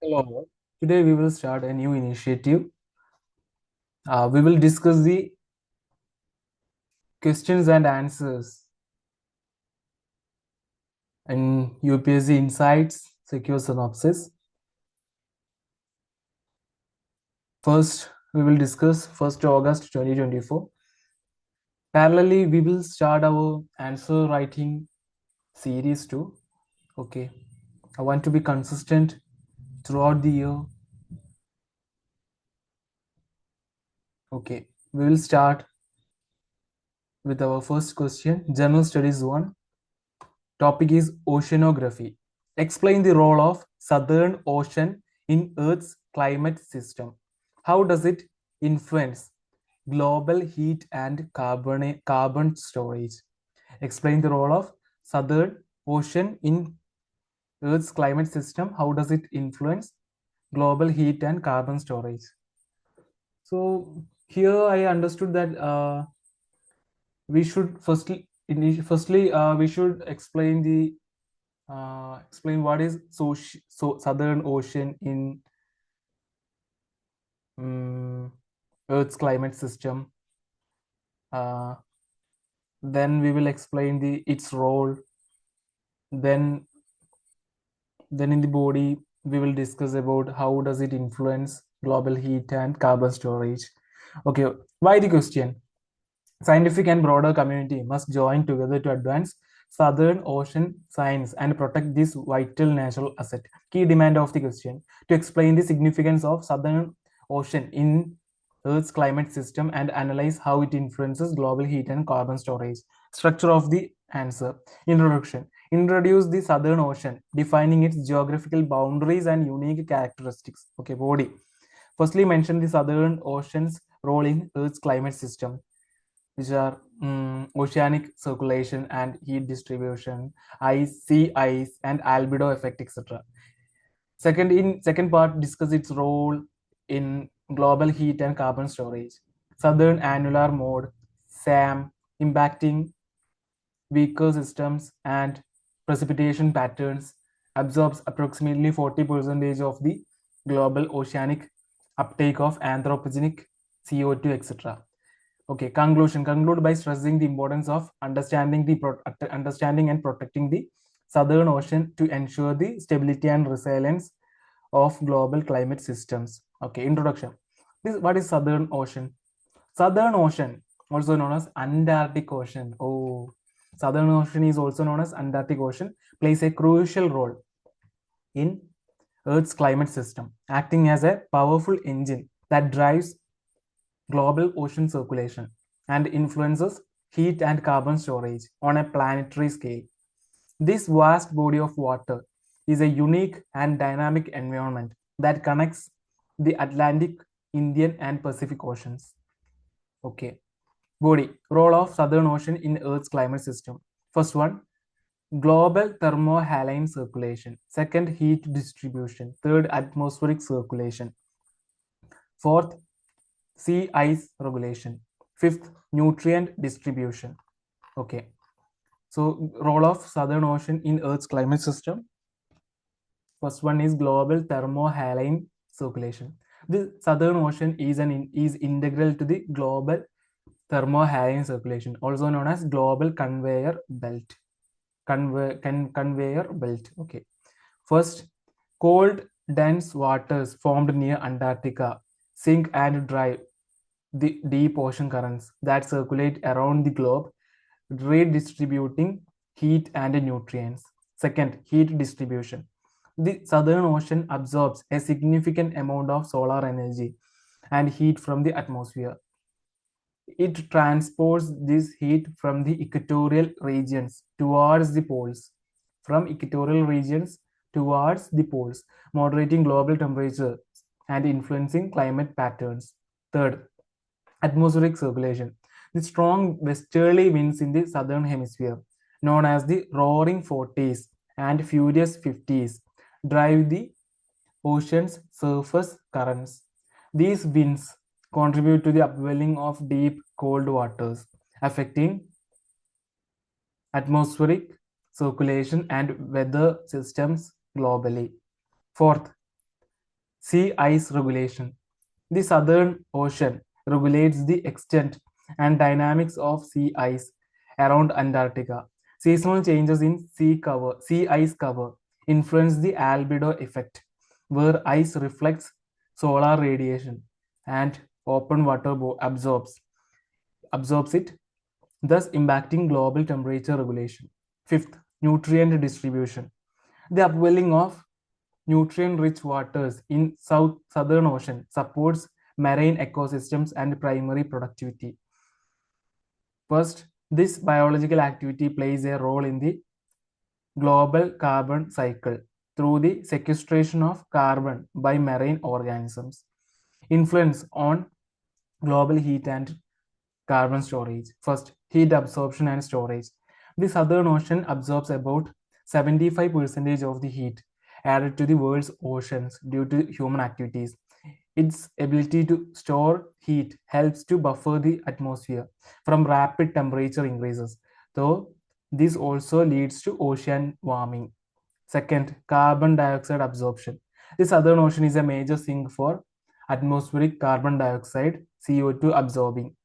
Hello. Today we will start a new initiative. We will discuss the questions and answers in UPSC Insights Secure Synopsis. First, we will discuss 1st August 2024. Parallelly, we will start our answer writing series too. Okay. I want to be consistent throughout the year. Okay. We will start with our first question. General Studies 1. Topic is oceanography. Explain the role of Southern Ocean in Earth's climate system. How does it influence global heat and carbon storage? Explain the role of Southern Ocean in Earth's climate system. How does it influence global heat and carbon storage? So here I understood that we should firstly we should explain what is Southern Ocean in Earth's climate system. Uh, then we will explain its role. Then in the body we will discuss about how does it influence global heat and carbon storage. Okay, why the question? Scientific and broader community must join together to advance Southern Ocean science and protect this vital natural asset. Key demand of the question: to explain the significance of Southern Ocean in Earth's climate system and analyze how it influences global heat and carbon storage. Structure of the answer. Introduction. Introduce the Southern Ocean, defining its geographical boundaries and unique characteristics. Okay, body. Firstly, mention the Southern Ocean's role in Earth's climate system, which are oceanic circulation and heat distribution, sea ice, and albedo effect, etc. Second part, discuss its role in global heat and carbon storage. Southern annular mode, SAM, impacting weaker systems and precipitation patterns, absorbs approximately 40% of the global oceanic uptake of anthropogenic CO2, etc. Okay, conclusion. Conclude by stressing the importance of understanding and protecting the Southern Ocean to ensure the stability and resilience of global climate systems. Okay, introduction. What is Southern Ocean? Southern Ocean, also known as Antarctic Ocean. Oh, Southern Ocean is also known as Antarctic Ocean, plays a crucial role in Earth's climate system, acting as a powerful engine that drives global ocean circulation and influences heat and carbon storage on a planetary scale. This vast body of water is a unique and dynamic environment that connects the Atlantic, Indian, and Pacific Oceans. Okay. Body. Role of Southern Ocean in Earth's climate system. First one, global thermohaline circulation. Second, heat distribution. Third, atmospheric circulation. Fourth, sea ice regulation. Fifth, nutrient distribution. Okay. So, role of Southern Ocean in Earth's climate system. First one is global thermohaline circulation. The Southern Ocean is integral to the global thermohaline circulation, also known as global conveyor belt. Conveyor belt. Okay. First, cold, dense waters formed near Antarctica sink and drive the deep ocean currents that circulate around the globe, redistributing heat and nutrients. Second, heat distribution. The Southern Ocean absorbs a significant amount of solar energy and heat from the atmosphere. It transports this heat from the equatorial regions towards the poles. From equatorial regions towards the poles, moderating global temperature and influencing climate patterns. Third, atmospheric circulation. The strong westerly winds in the southern hemisphere, known as the roaring 40s and furious 50s, drive the ocean's surface currents. These winds contribute to the upwelling of deep cold waters, affecting atmospheric circulation and weather systems globally. Fourth, Sea ice regulation. The Southern Ocean regulates the extent and dynamics of sea ice around Antarctica. Seasonal changes in sea ice cover influence the albedo effect, where ice reflects solar radiation and open water absorbs it, thus impacting global temperature regulation. Fifth, nutrient distribution. The upwelling of nutrient-rich waters in Southern Ocean supports marine ecosystems and primary productivity. First, this biological activity plays a role in the global carbon cycle through the sequestration of carbon by marine organisms. Influence on global heat and carbon storage. First, heat absorption and storage. The Southern Ocean absorbs about 75% of the heat added to the world's oceans due to human activities. Its ability to store heat helps to buffer the atmosphere from rapid temperature increases, though this also leads to ocean warming. Second, carbon dioxide absorption. The Southern Ocean is a major sink for atmospheric carbon dioxide CO2 absorbing.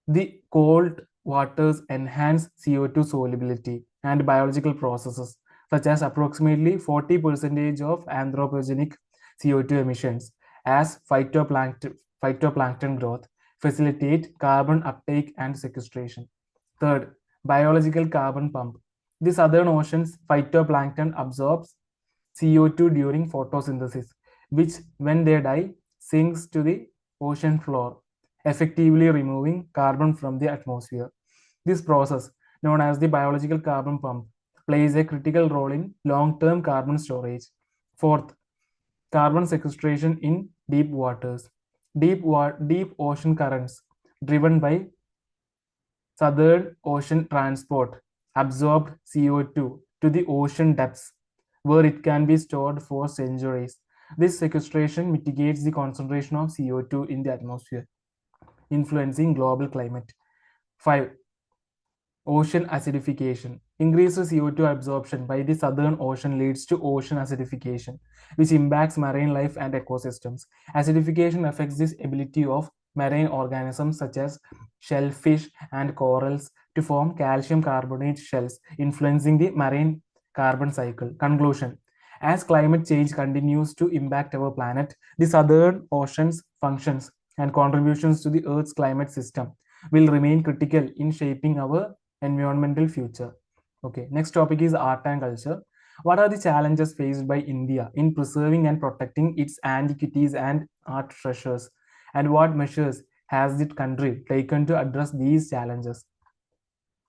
The cold waters enhance CO2 solubility and biological processes, such as approximately 40% of anthropogenic CO2 emissions as phytoplankton growth, facilitate carbon uptake and sequestration. Third, biological carbon pump. The Southern Ocean's phytoplankton absorbs CO2 during photosynthesis, which, when they die, sinks to the ocean floor, effectively removing carbon from the atmosphere. This process, known as the biological carbon pump, plays a critical role in long-term carbon storage. Fourth, carbon sequestration in deep waters. Deep ocean currents driven by Southern Ocean transport absorbed CO2 to the ocean depths, where it can be stored for centuries. This sequestration mitigates the concentration of CO2 in the atmosphere, influencing global climate. 5. Ocean acidification. Increased CO2 absorption by the Southern Ocean leads to ocean acidification, which impacts marine life and ecosystems. Acidification affects the ability of marine organisms such as shellfish and corals to form calcium carbonate shells, influencing the marine carbon cycle. Conclusion. As climate change continues to impact our planet, the Southern Ocean's functions and contributions to the Earth's climate system will remain critical in shaping our environmental future. Okay, next topic is art and culture. What are the challenges faced by India in preserving and protecting its antiquities and art treasures? And what measures has the country taken to address these challenges?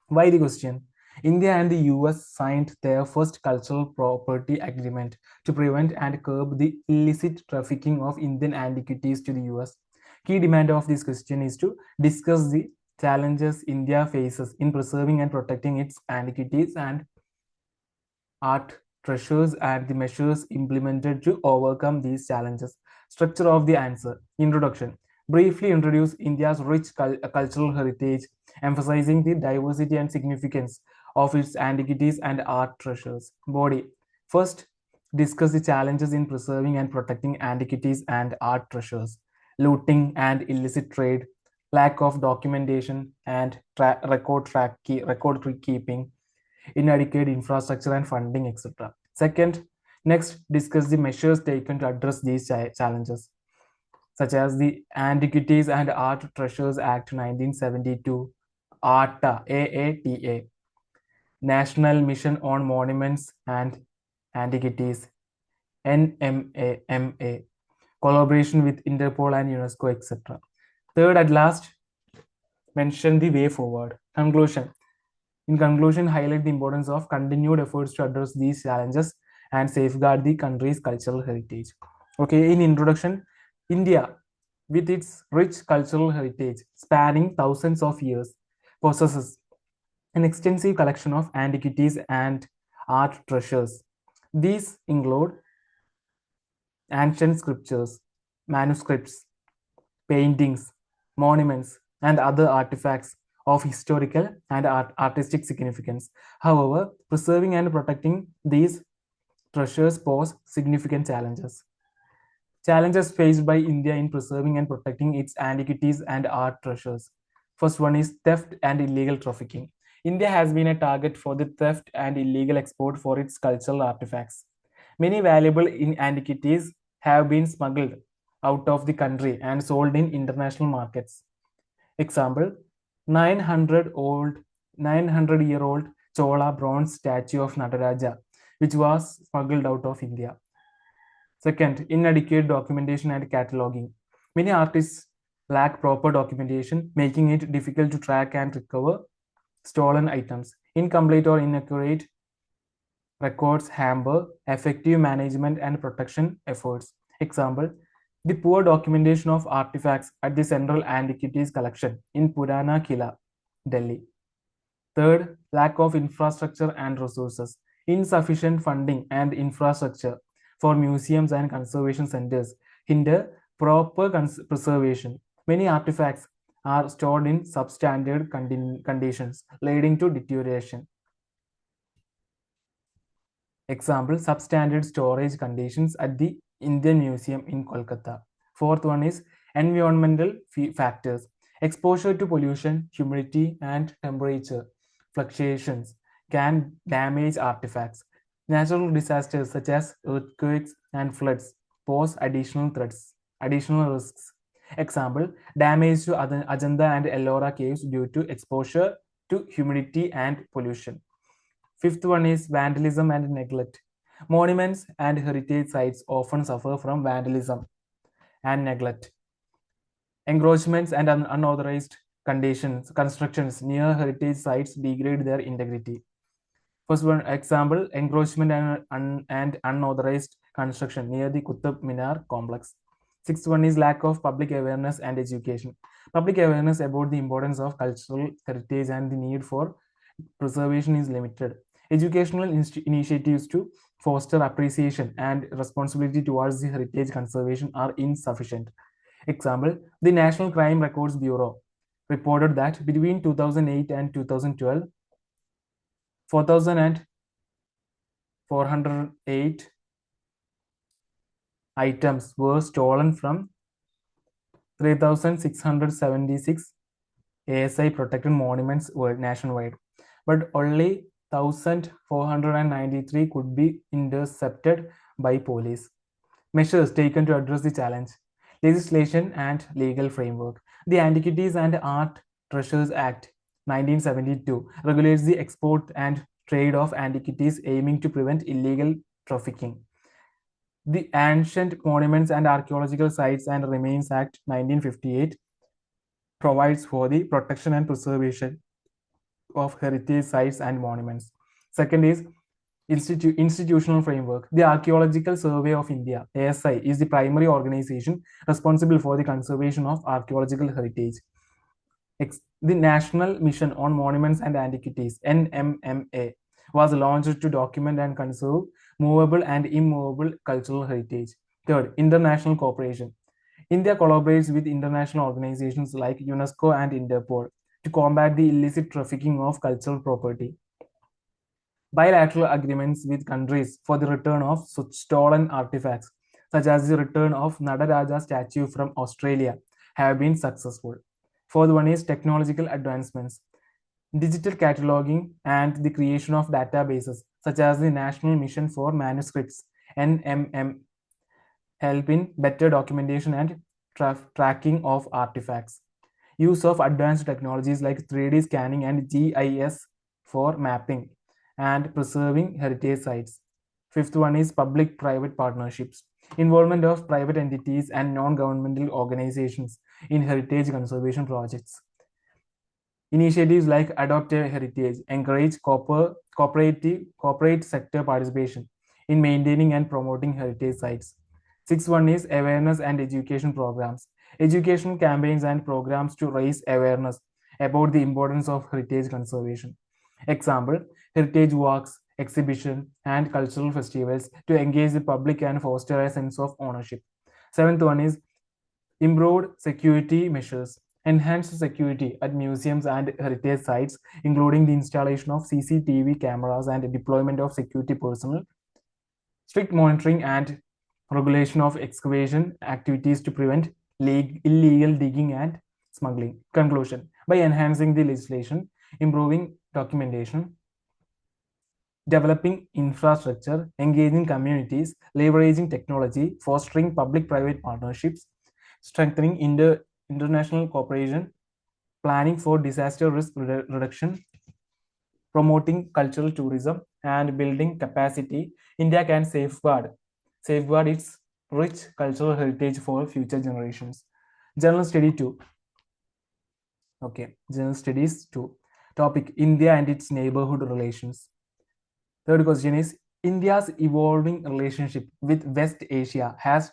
Why the question? India and the US signed their first cultural property agreement to prevent and curb the illicit trafficking of Indian antiquities to the US. Key demand of this question is to discuss the challenges India faces in preserving and protecting its antiquities and art treasures and the measures implemented to overcome these challenges. Structure of the answer. Introduction. Briefly introduce India's rich cultural heritage, emphasizing the diversity and significance of its antiquities and art treasures. Body. First, discuss the challenges in preserving and protecting antiquities and art treasures. Looting and illicit trade, lack of documentation and record keeping, inadequate infrastructure and funding, etc. Second, next, discuss the measures taken to address these challenges, such as the Antiquities and Art Treasures Act 1972, AATA, AATA, National Mission on Monuments and Antiquities, NMAMA, collaboration with Interpol and UNESCO, etc. Third, at last, mention the way forward. Conclusion. In conclusion, highlight the importance of continued efforts to address these challenges and safeguard the country's cultural heritage. Okay, in introduction, India, with its rich cultural heritage spanning thousands of years, possesses an extensive collection of antiquities and art treasures. These include ancient scriptures, manuscripts, paintings, monuments, and other artifacts of historical and artistic significance. However, preserving and protecting these treasures pose significant challenges. Challenges faced by India in preserving and protecting its antiquities and art treasures. First one is theft and illegal trafficking. India has been a target for the theft and illegal export for its cultural artifacts. Many valuable antiquities have been smuggled out of the country and sold in international markets. Example, 900-year-old Chola bronze statue of Nataraja, which was smuggled out of India. Second, inadequate documentation and cataloging. Many artists lack proper documentation, making it difficult to track and recover stolen items. Incomplete or inaccurate records hamper effective management and protection efforts. Example, the poor documentation of artifacts at the Central Antiquities Collection in Purana Kila, Delhi. Third, lack of infrastructure and resources. Insufficient funding and infrastructure for museums and conservation centers hinder proper preservation. Many artifacts are stored in substandard conditions, leading to deterioration. Example, substandard storage conditions at the Indian Museum in Kolkata. Fourth one is environmental factors. Exposure to pollution, humidity, and temperature fluctuations can damage artifacts. Natural disasters such as earthquakes and floods pose additional risks. Example, damage to Ajanta and Ellora caves due to exposure to humidity and pollution. Fifth one is vandalism and neglect. Monuments and heritage sites often suffer from vandalism and neglect. Encroachments and unauthorized constructions near heritage sites degrade their integrity. First one example, encroachment and unauthorized construction near the Qutub Minar complex. Sixth one is lack of public awareness and education. Public awareness about the importance of cultural heritage and the need for preservation is limited. Educational initiatives to foster appreciation and responsibility towards the heritage conservation are insufficient. Example, the National Crime Records Bureau reported that between 2008 and 2012, 4,408 items were stolen from 3,676 ASI protected monuments nationwide, but only 1,493 could be intercepted by police. Measures taken to address the challenge. Legislation and legal framework. The Antiquities and Art Treasures Act 1972 regulates the export and trade of antiquities, aiming to prevent illegal trafficking. The Ancient Monuments and Archaeological Sites and Remains Act 1958 provides for the protection and preservation of heritage sites and monuments. Second is institutional framework. The Archaeological Survey of India, ASI, is the primary organization responsible for the conservation of archaeological heritage. The National Mission on Monuments and Antiquities, NMMA, was launched to document and conserve movable and immovable cultural heritage. Third, international cooperation. India collaborates with international organizations like UNESCO and Interpol to combat the illicit trafficking of cultural property. Bilateral agreements with countries for the return of stolen artifacts, such as the return of Nataraja statue from Australia, have been successful. Fourth one is technological advancements. Digital cataloging and the creation of databases, such as the National Mission for Manuscripts, NMM, help in better documentation and tracking of artifacts. Use of advanced technologies like 3D scanning and GIS for mapping and preserving heritage sites. Fifth one is public-private partnerships. Involvement of private entities and non-governmental organizations in heritage conservation projects. Initiatives like Adopt a Heritage encourage corporate sector participation in maintaining and promoting heritage sites. Sixth one is awareness and education programs. Educational campaigns and programs to raise awareness about the importance of heritage conservation. Example, heritage walks, exhibition, and cultural festivals to engage the public and foster a sense of ownership. Seventh one is improved security measures. Enhanced security at museums and heritage sites, including the installation of CCTV cameras and deployment of security personnel. Strict monitoring and regulation of excavation activities to prevent illegal digging and smuggling. Conclusion: by enhancing the legislation, improving documentation, developing infrastructure, engaging communities, leveraging technology, fostering public-private partnerships, strengthening international cooperation, planning for disaster risk reduction, promoting cultural tourism, and building capacity, India can safeguard its rich cultural heritage for future generations. General study 2. Okay, general studies 2. Topic: India and its neighborhood relations. Third question is: India's evolving relationship with West Asia has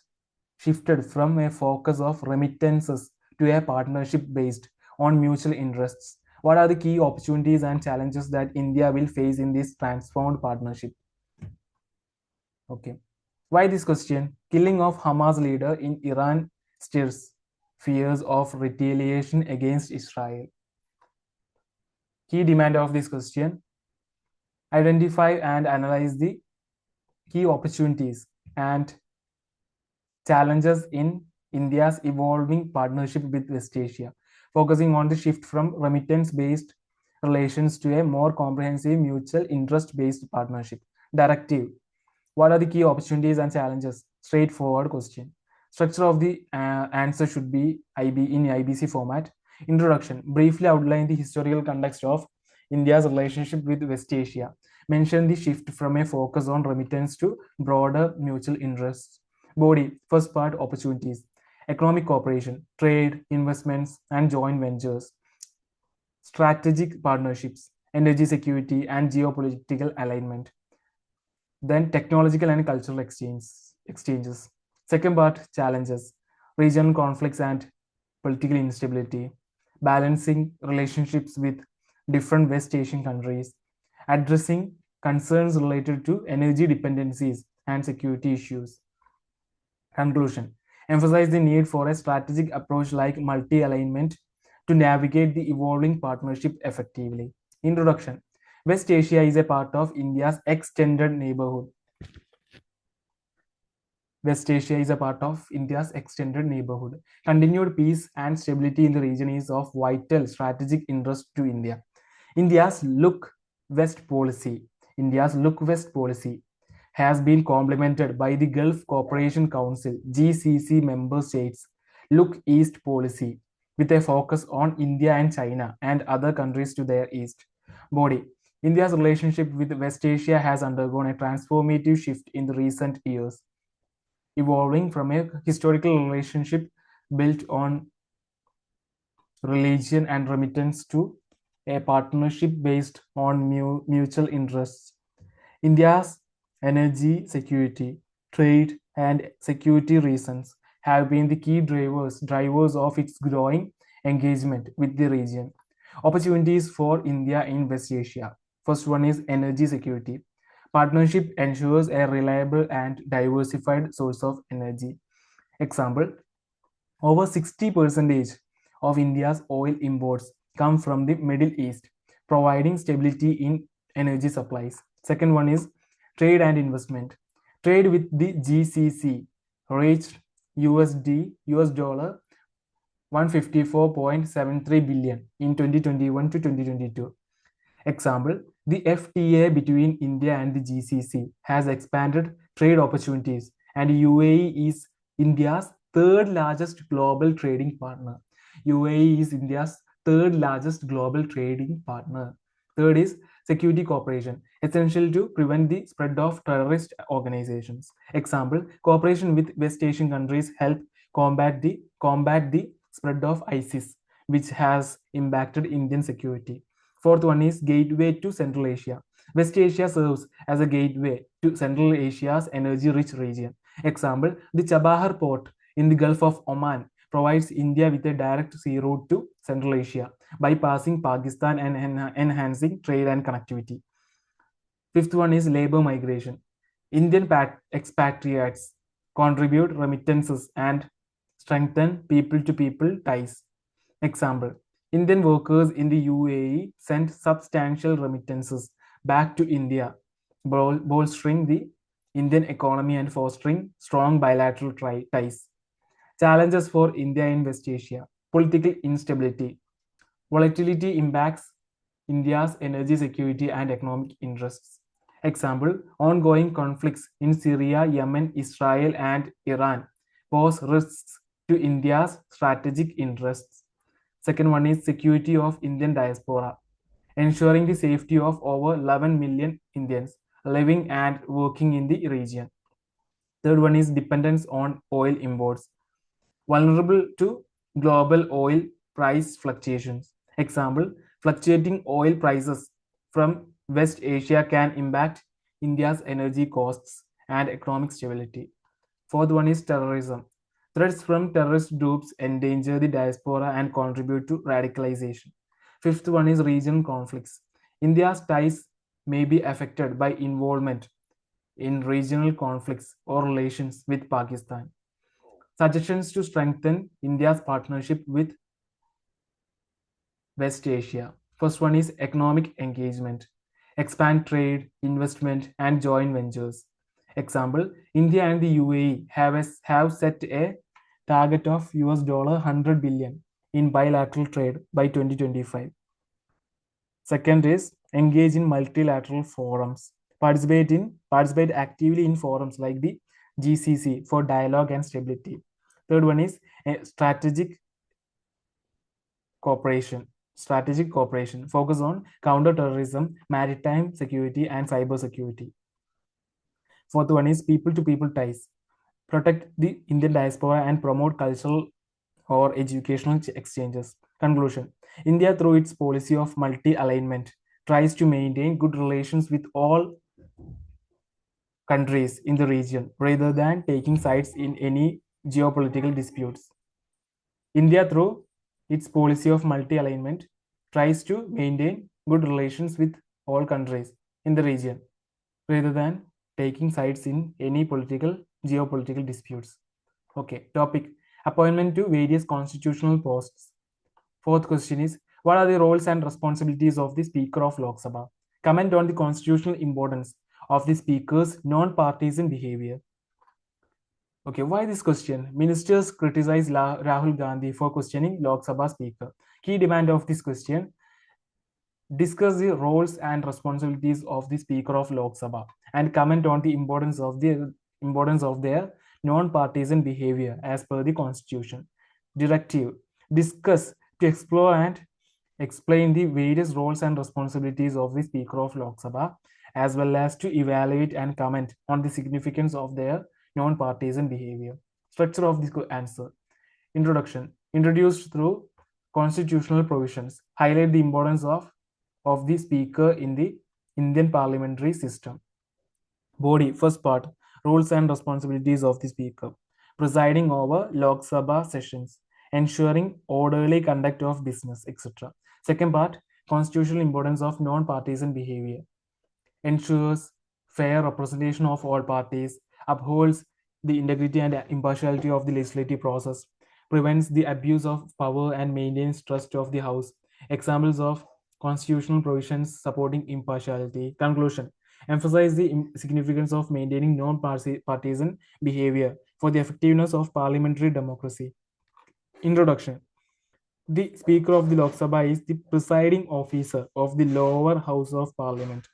shifted from a focus of remittances to a partnership based on mutual interests. What are the key opportunities and challenges that India will face in this transformed partnership? Okay. Why this question? Killing of Hamas leader in Iran stirs fears of retaliation against Israel. Key demand of this question: identify and analyze the key opportunities and challenges in India's evolving partnership with West Asia, focusing on the shift from remittance-based relations to a more comprehensive mutual interest-based partnership. Directive: what are the key opportunities and challenges? Straightforward question. Structure of the answer should be in IBC format. Introduction: briefly outline the historical context of India's relationship with West Asia. Mention the shift from a focus on remittance to broader mutual interests. Body: first part, opportunities. Economic cooperation, trade, investments, and joint ventures. Strategic partnerships, energy security, and geopolitical alignment. Then technological and cultural exchanges. Second part, challenges: regional conflicts and political instability, balancing relationships with different West Asian countries, addressing concerns related to energy dependencies and security issues. Conclusion: emphasize the need for a strategic approach like multi-alignment to navigate the evolving partnership effectively. Introduction: West Asia is a part of India's extended neighborhood. West Asia is a part of India's extended neighborhood. Continued peace and stability in the region is of vital strategic interest to India. India's Look West policy. India's Look West policy has been complemented by the Gulf Cooperation Council (GCC) member states' Look East policy, with a focus on India and China and other countries to their east. Body: India's relationship with West Asia has undergone a transformative shift in the recent years, evolving from a historical relationship built on religion and remittance to a partnership based on mutual interests. India's energy security, trade, and security reasons have been the key drivers of its growing engagement with the region. Opportunities for India in West Asia. First one is energy security. Partnership ensures a reliable and diversified source of energy. Example: over 60% of India's oil imports come from the Middle East, providing stability in energy supplies. Second one is trade and investment. Trade with the GCC reached US dollar 154.73 billion in 2021 to 2022. Example: the FTA between India and the GCC has expanded trade opportunities, and UAE is India's third largest global trading partner. UAE is India's third largest global trading partner. Third is security cooperation, essential to prevent the spread of terrorist organizations. Example: cooperation with West Asian countries help combat the spread of ISIS, which has impacted Indian security. Fourth one is gateway to Central Asia. West Asia serves as a gateway to Central Asia's energy-rich region. Example: the Chabahar port in the Gulf of Oman provides India with a direct sea route to Central Asia, bypassing Pakistan and enhancing trade and connectivity. Fifth one is labor migration. Indian expatriates contribute remittances and strengthen people-to-people ties. Example: Indian workers in the UAE sent substantial remittances back to India, bolstering the Indian economy and fostering strong bilateral ties. Challenges for India in West Asia. Political instability. Volatility impacts India's energy security and economic interests. Example, ongoing conflicts in Syria, Yemen, Israel, and Iran pose risks to India's strategic interests. Second one is security of Indian diaspora, ensuring the safety of over 11 million Indians living and working in the region. Third one is dependence on oil imports, vulnerable to global oil price fluctuations. Example, fluctuating oil prices from West Asia can impact India's energy costs and economic stability. Fourth one is terrorism. Threats from terrorist groups endanger the diaspora and contribute to radicalization. Fifth one is regional conflicts. India's ties may be affected by involvement in regional conflicts or relations with Pakistan. Suggestions to strengthen India's partnership with West Asia. First one is economic engagement, expand trade, investment, and joint ventures. Example, India and the UAE have set a target of $100 billion in bilateral trade by 2025. Second is engage in multilateral forums. Participate actively in forums like the GCC for dialogue and stability. Third one is strategic cooperation. Strategic cooperation focus on counterterrorism, maritime security, and cyber security. Fourth one is people to people ties. Protect the Indian diaspora and promote cultural or educational exchanges. Conclusion. India, through its policy of multi-alignment, tries to maintain good relations with all countries in the region rather than taking sides in any geopolitical disputes. India, through its policy of multi-alignment, tries to maintain good relations with all countries in the region rather than taking sides in any geopolitical disputes. Okay, topic, appointment to various constitutional posts. Fourth question is, what are the roles and responsibilities of the Speaker of Lok Sabha? Comment on the constitutional importance of the Speaker's non-partisan behavior. Okay, why this question? Ministers criticize Rahul Gandhi for questioning Lok Sabha Speaker. Key demand of this question, discuss the roles and responsibilities of the Speaker of Lok Sabha and comment on the importance of their non-partisan behavior as per the Constitution. Directive, discuss to explore and explain the various roles and responsibilities of the Speaker of Lok Sabha, as well as to evaluate and comment on the significance of their non-partisan behavior. Structure of the answer. Introduction. Introduced through constitutional provisions. Highlight the importance of the Speaker in the Indian parliamentary system. Body. First part. Roles and responsibilities of the Speaker. Presiding over Lok Sabha sessions, ensuring orderly conduct of business, etc. Second part, constitutional importance of non-partisan behavior. Ensures fair representation of all parties, upholds the integrity and impartiality of the legislative process, prevents the abuse of power and maintains trust of the House. Examples of constitutional provisions supporting impartiality. Conclusion. Emphasize the significance of maintaining non-partisan behavior for the effectiveness of parliamentary democracy. Introduction. The Speaker of the Lok Sabha is the presiding officer of the lower house of parliament,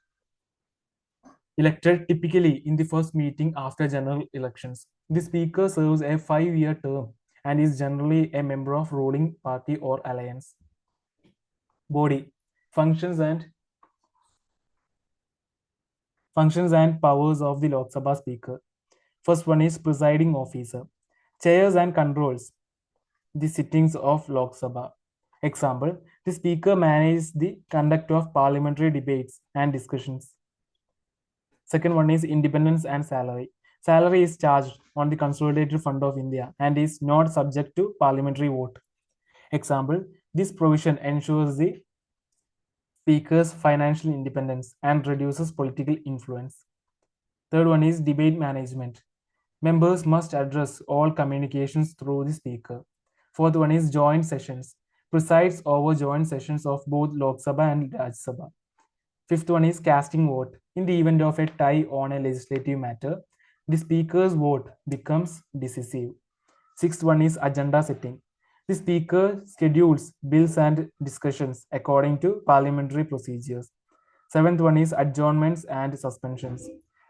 elected typically in the first meeting after general elections. The Speaker serves a 5-year term and is generally a member of ruling party or alliance. Body. Functions and powers of the Lok Sabha Speaker. First one is presiding officer. Chairs and controls the sittings of Lok Sabha. Example, the Speaker manages the conduct of parliamentary debates and discussions. Second one is independence and salary. Salary is charged on the Consolidated Fund of India and is not subject to parliamentary vote. Example, this provision ensures the Speaker's financial independence and reduces political influence. Third one is debate management. Members must address all communications through the Speaker. Fourth one is joint sessions. Presides over joint sessions of both Lok Sabha and Rajya Sabha. Fifth one is casting vote. In the event of a tie on a legislative matter, the speaker's vote becomes decisive. Sixth one is agenda setting. The speaker schedules bills and discussions according to parliamentary procedures. Seventh one is adjournments and suspensions.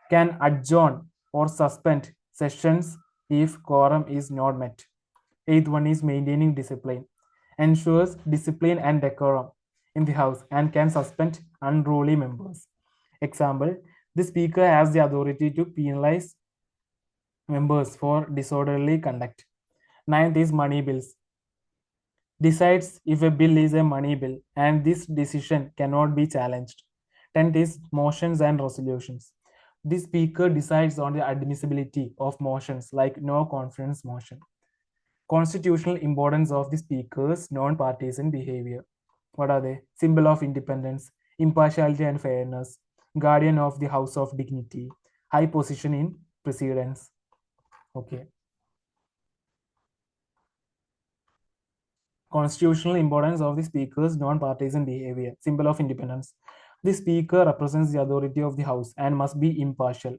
Can adjourn or suspend sessions if quorum is not met. Eighth one is maintaining discipline. Ensures discipline and decorum in the House and can suspend unruly members. Example, the Speaker has the authority to penalize members for disorderly conduct. Ninth is money bills. Decides if a bill is a money bill and this decision cannot be challenged. 10th is motions and resolutions. The speaker decides on the admissibility of motions like no confidence motion. Constitutional importance of the speaker's non-partisan behavior. What are they? Symbol of independence, impartiality and fairness, guardian of the house of dignity, high position in precedence. Okay. Constitutional importance of the speaker's non-partisan behavior, symbol of independence. The speaker represents the authority of the house and must be impartial.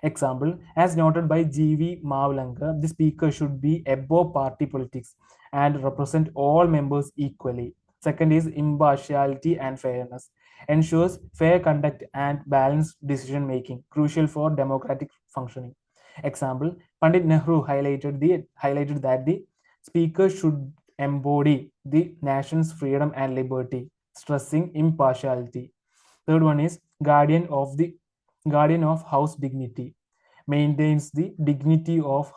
Example, as noted by G.V. Mavlankar, the speaker should be above party politics and represent all members equally. Second is impartiality and fairness. Ensures fair conduct and balanced decision making, crucial for democratic functioning. Example, Pandit Nehru highlighted that the speaker should embody the nation's freedom and liberty, stressing impartiality. Third one is guardian of house dignity, maintains the dignity of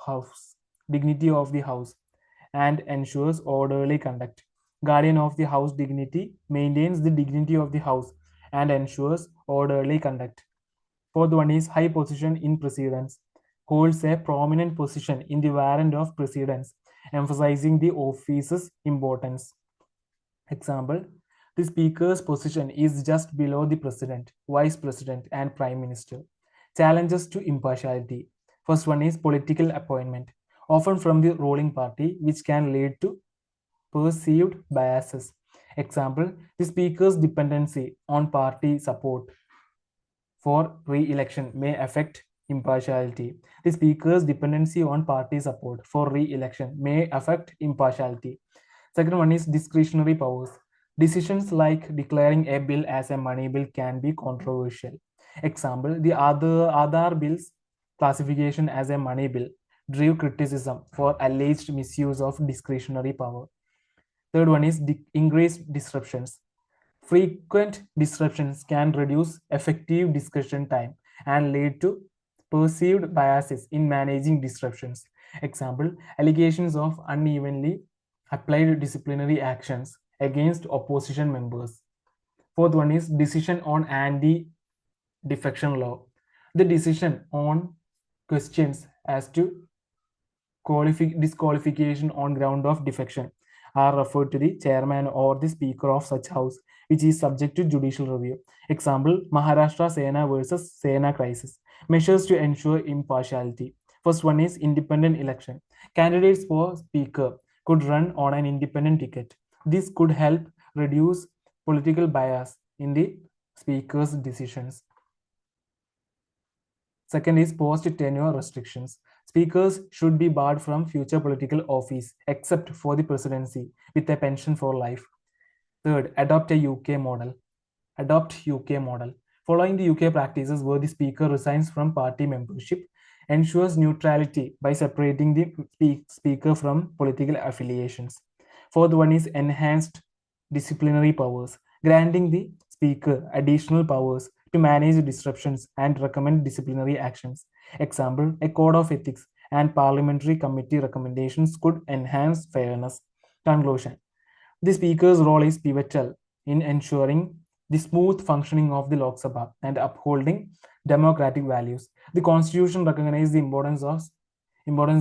the house and ensures orderly conduct. Guardian of the house dignity maintains the dignity of the house and ensures orderly conduct. Fourth one is high position in precedence, holds a prominent position in the warrant of precedence, emphasizing the office's importance. Example, the speaker's position is just below the president, vice president, and prime minister. Challenges to impartiality. First one is political appointment, often from the ruling party, which can lead to perceived biases. Example, the speaker's dependency on party support for re-election may affect impartiality. The speaker's dependency on party support for re-election may affect impartiality. Second one is discretionary powers. Decisions like declaring a bill as a money bill can be controversial. Example, the other Aadhaar bill's classification as a money bill drew criticism for alleged misuse of discretionary power. Third one is increased disruptions. Frequent disruptions can reduce effective discussion time and lead to perceived biases in managing disruptions. Example, allegations of unevenly applied disciplinary actions against opposition members. Fourth one is decision on anti-defection law. The decision on questions as to disqualification on ground of defection are referred to the chairman or the speaker of such house, which is subject to judicial review. Example, Maharashtra Sena versus Sena crisis. Measures to ensure impartiality. First one is independent election. Candidates for speaker could run on an independent ticket. This could help reduce political bias in the speaker's decisions. Second is post-tenure restrictions. Speakers should be barred from future political office except for the presidency with a pension for life. Third, adopt UK model. Following the UK practices where the speaker resigns from party membership, ensures neutrality by separating the speaker from political affiliations. Fourth one is enhanced disciplinary powers, granting the speaker additional powers to manage disruptions and recommend disciplinary actions. Example, a code of ethics and parliamentary committee recommendations could enhance fairness. Conclusion. The speaker's role is pivotal in ensuring the smooth functioning of the Lok Sabha and upholding democratic values. The Constitution recognizes the importance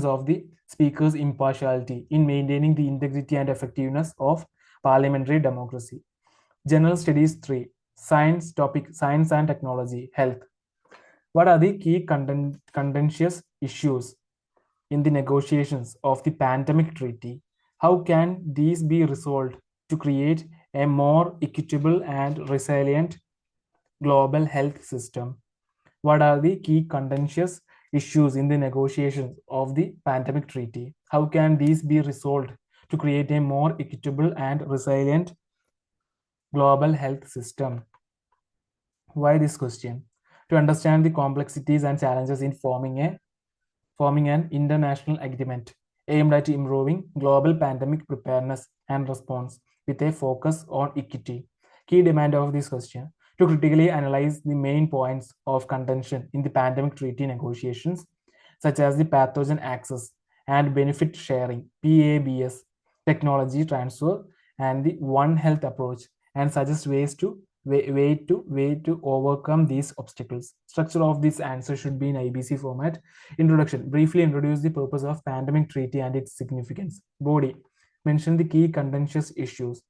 of the speaker's impartiality in maintaining the integrity and effectiveness of parliamentary democracy. General Studies 3. Science and technology, health. What are the key contentious issues in the negotiations of the pandemic treaty? How can these be resolved to create a more equitable and resilient global health system. What are the key contentious issues in the negotiations of the pandemic treaty? How can these be resolved to create a more equitable and resilient global health system? Why this question? To understand the complexities and challenges in forming an international agreement aimed at improving global pandemic preparedness and response with a focus on equity. Key demand of this question: to critically analyze the main points of contention in the pandemic treaty negotiations, such as the pathogen access and benefit sharing, PABS, technology transfer, and the One Health approach, and suggest way to overcome these obstacles. Structure of this answer should be in ABC format. Introduction: briefly introduce the purpose of pandemic treaty and its significance. Body: mention the key contentious issues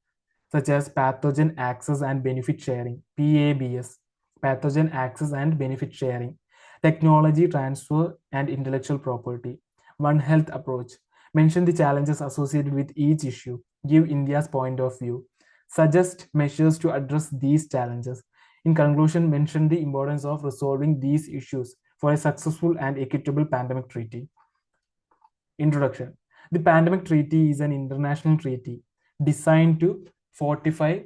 such as pathogen access and benefit sharing, PABS, pathogen access and benefit sharing, technology transfer and intellectual property, One Health approach. Mention the challenges associated with each issue, give India's point of view, suggest measures to address these challenges. In conclusion, mention the importance of resolving these issues for a successful and equitable pandemic treaty. Introduction: the pandemic treaty is an international treaty designed to fortify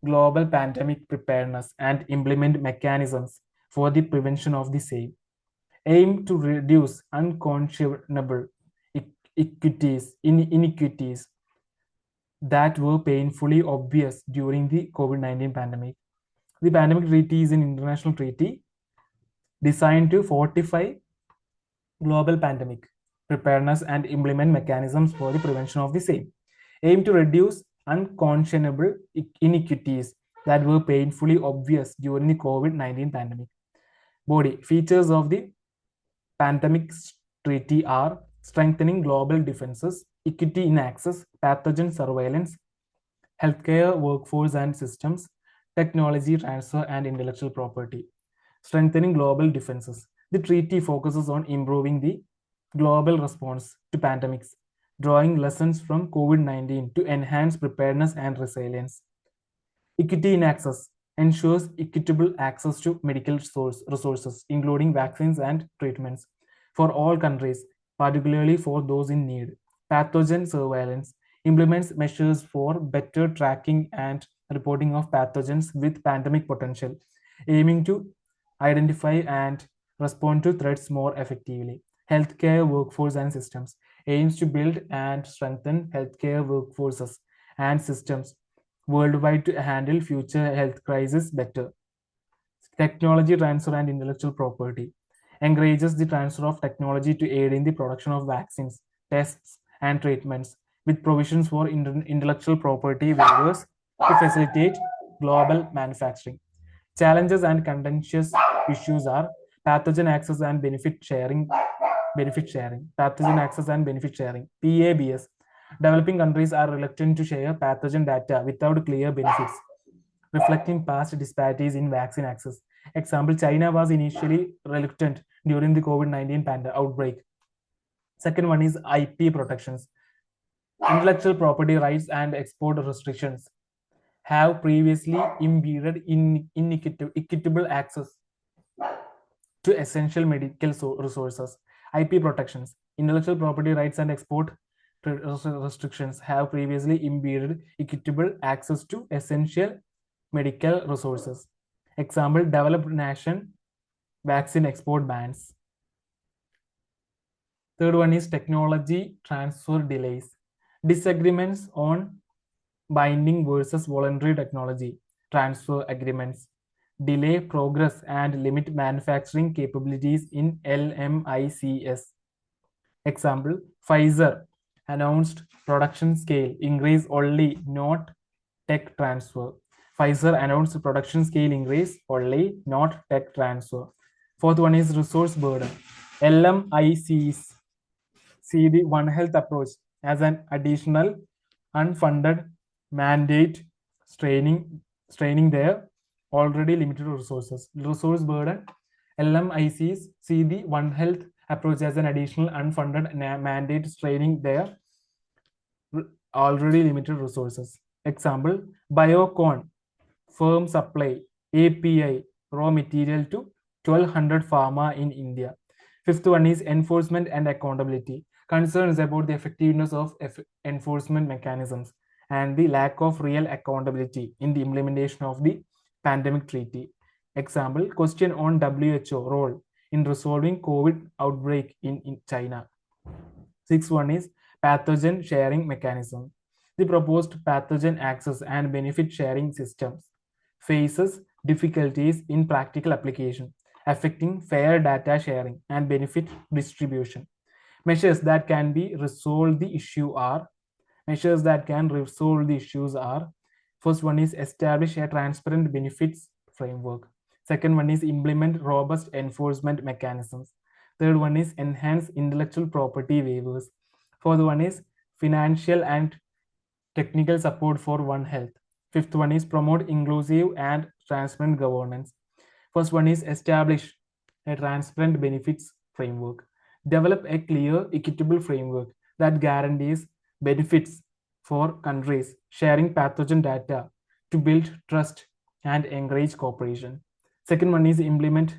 global pandemic preparedness and implement mechanisms for the prevention of the same, aim to reduce unconscionable inequities that were painfully obvious during the COVID-19 pandemic. The pandemic treaty is an international treaty designed to fortify global pandemic preparedness and implement mechanisms for the prevention of the same, aim to reduce unconscionable inequities that were painfully obvious during the COVID-19 pandemic. Body: features of the pandemic treaty are strengthening global defenses, equity in access, pathogen surveillance, healthcare workforce and systems, technology transfer, and intellectual property. Strengthening global defenses. The treaty focuses on improving the global response to pandemics, drawing lessons from COVID-19 to enhance preparedness and resilience. Equity in access ensures equitable access to medical resources, including vaccines and treatments, for all countries, particularly for those in need. Pathogen surveillance implements measures for better tracking and reporting of pathogens with pandemic potential, aiming to identify and respond to threats more effectively. Healthcare workforce and systems aims to build and strengthen healthcare workforces and systems worldwide to handle future health crises better. Technology transfer and intellectual property encourages the transfer of technology to aid in the production of vaccines, tests, and treatments, with provisions for intellectual property waivers to facilitate global manufacturing. Challenges and contentious issues are pathogen access and pathogen access and benefit sharing, PABS. Developing countries are reluctant to share pathogen data without clear benefits, reflecting past disparities in vaccine access. Example: China was initially reluctant during the COVID-19 outbreak. Second one is IP protections. Intellectual property rights and export restrictions have previously impeded equitable access to essential medical resources. IP protections, intellectual property rights and export restrictions have previously impeded equitable access to essential medical resources. Example: developed nation vaccine export bans. Third one is technology transfer delays. Disagreements on binding versus voluntary technology transfer agreements delay progress and limit manufacturing capabilities in LMICs. Example: Pfizer announced production scale increase only, not tech transfer. Pfizer announced production scale increase only, not tech transfer. Fourth one is resource burden. LMICs see the One Health approach as an additional unfunded mandate, straining their already limited resources. Resource burden: LMICs see the One Health approach as an additional unfunded mandate, straining their already limited resources. Example: Biocon firm supply API raw material to 1200 pharma in India. Fifth one is enforcement and accountability. Concerns about the effectiveness of enforcement mechanisms and the lack of real accountability in the implementation of the pandemic treaty. Example, question on WHO role in resolving COVID outbreak in China. Sixth one is pathogen sharing mechanism. The proposed pathogen access and benefit sharing systems faces difficulties in practical application, affecting fair data sharing and benefit distribution. Measures that can resolve the issue are first one is establish a transparent benefits framework. Second one is implement robust enforcement mechanisms. Third one is enhance intellectual property waivers. Fourth one is financial and technical support for One Health. Fifth one is promote inclusive and transparent governance. First one is establish a transparent benefits framework. Develop a clear, equitable framework that guarantees benefits for countries sharing pathogen data to build trust and encourage cooperation. Second one is implement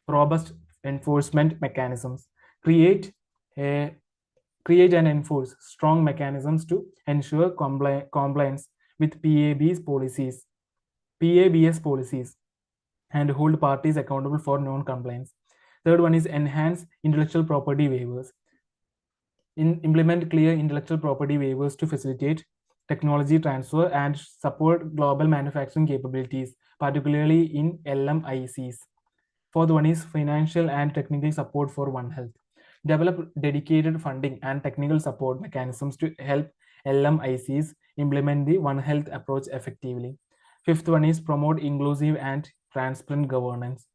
robust enforcement mechanisms. Create and enforce strong mechanisms to ensure compliance with PABS policies and hold parties accountable for non-compliance. Third one is enhance intellectual property waivers. Implement clear intellectual property waivers to facilitate technology transfer and support global manufacturing capabilities, particularly in LMICs. Fourth one is financial and technical support for One Health. Develop dedicated funding and technical support mechanisms to help LMICs implement the One Health approach effectively. Fifth one is promote inclusive and transparent governance.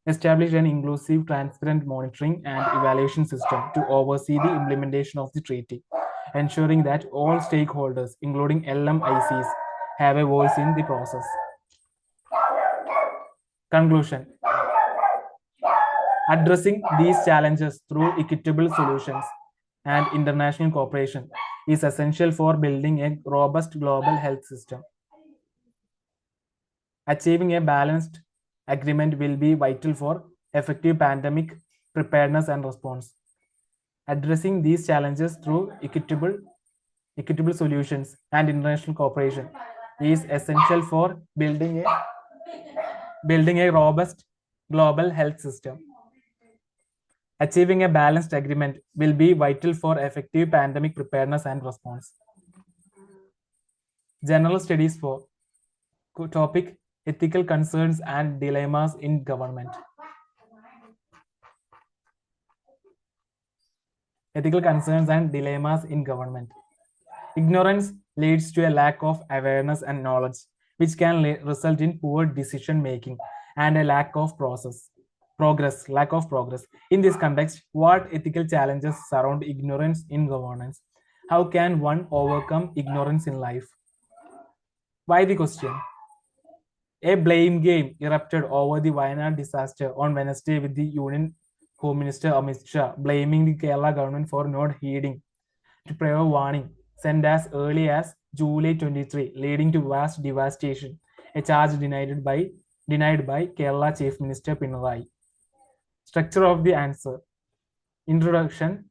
Establish an inclusive, transparent monitoring and evaluation system to oversee the implementation of the treaty, ensuring that all stakeholders, including LMICs, have a voice in the process. Conclusion. Addressing these challenges through equitable solutions and international cooperation is essential for building a robust global health system. Achieving a balanced agreement will be vital for effective pandemic preparedness and response. Addressing these challenges through equitable solutions and international cooperation is essential for building a robust global health system. Achieving a balanced agreement will be vital for effective pandemic preparedness and response. General studies for topic ethical concerns and dilemmas in government. Ethical concerns and dilemmas in government. Ignorance leads to a lack of awareness and knowledge, which can result in poor decision making and a lack of progress. In this context, what ethical challenges surround ignorance in governance? How can one overcome ignorance in life? Why the question? A blame game erupted over the Wayanad disaster on Wednesday with the Union Home Minister Amit Shah blaming the Kerala government for not heeding to prior warning sent as early as July 23, leading to vast devastation, a charge denied by Kerala Chief Minister Pinarayi. Structure of the answer. Introduction.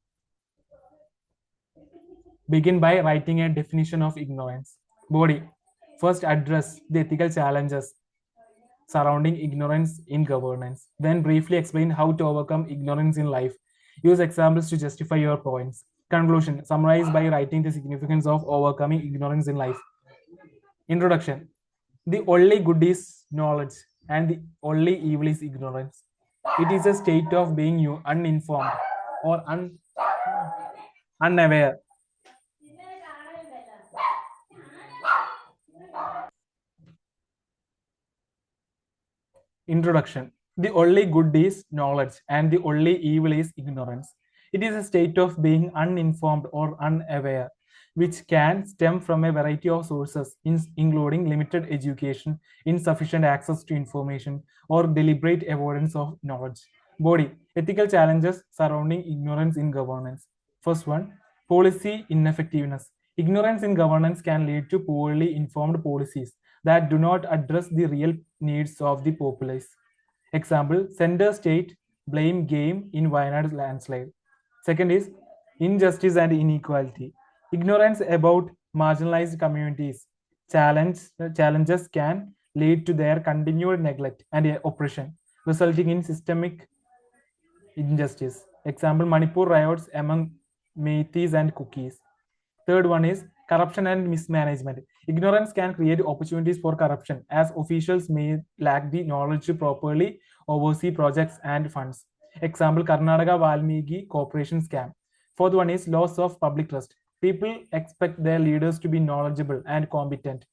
Begin by writing a definition of ignorance. Body. First address the ethical challenges surrounding ignorance in governance. Then briefly explain how to overcome ignorance in life. Use examples to justify your points. Conclusion. Summarize by writing the significance of overcoming ignorance in life. Introduction. The only good is knowledge and the only evil is ignorance. It is a state of being uninformed or unaware. Introduction. The only good is knowledge and the only evil is ignorance. It is a state of being uninformed or unaware, which can stem from a variety of sources, including limited education, insufficient access to information, or deliberate avoidance of knowledge. Body. Ethical challenges surrounding ignorance in governance. First one, policy ineffectiveness. Ignorance in governance can lead to poorly informed policies that do not address the real needs of the populace. Example, center state blame game in Wayanad landslide. Second is injustice and inequality. Ignorance about marginalized communities. Challenges can lead to their continued neglect and oppression, resulting in systemic injustice. Example, Manipur riots among Meiteis and Cookies. Third one is corruption and mismanagement. Ignorance can create opportunities for corruption as officials may lack the knowledge to properly oversee projects and funds. Example, Karnataka Valmiki Corporation scam. Fourth one is loss of public trust. People expect their leaders to be knowledgeable and competent.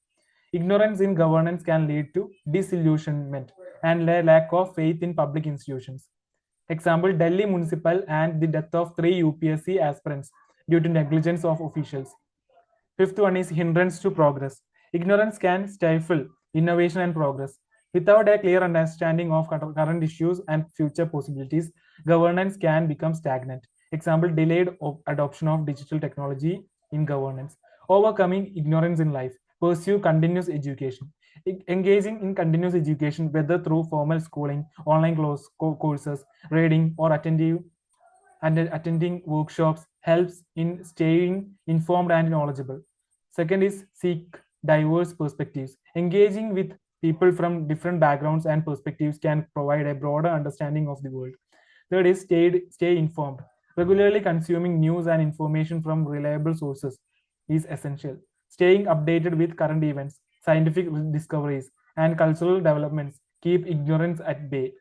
Ignorance in governance can lead to disillusionment and lack of faith in public institutions. Example, Delhi Municipal and the death of 3 UPSC aspirants due to negligence of officials. Fifth one is hindrance to progress. Ignorance can stifle innovation and progress. Without a clear understanding of current issues and future possibilities, governance can become stagnant. Example, delayed adoption of digital technology in governance. Overcoming ignorance in life. Pursue continuous education. Engaging in continuous education, whether through formal schooling, online courses, reading, or attending workshops, helps in staying informed and knowledgeable. Second is seek diverse perspectives. Engaging with people from different backgrounds and perspectives can provide a broader understanding of the world. Third is stay informed. Regularly consuming news and information from reliable sources is essential. Staying updated with current events, scientific discoveries, and cultural developments keep ignorance at bay.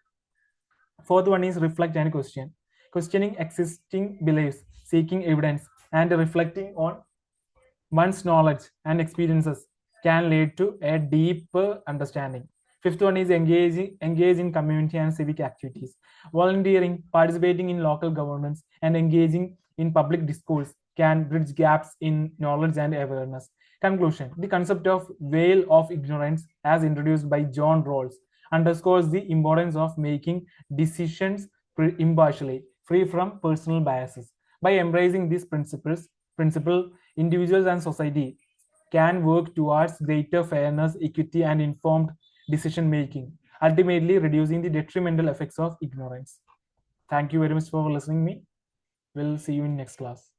Fourth one is reflect and question. Questioning existing beliefs, seeking evidence, and reflecting on one's knowledge and experiences can lead to a deeper understanding. Fifth one is engage in community and civic activities. Volunteering, participating in local governments, and engaging in public discourse can bridge gaps in knowledge and awareness. Conclusion: the concept of veil of ignorance, as introduced by John Rawls, underscores the importance of making decisions impartially, free from personal biases. By embracing these principle, individuals and society can work towards greater fairness, equity, and informed decision making, ultimately reducing the detrimental effects of ignorance. Thank you very much for listening to me. We'll see you in next class.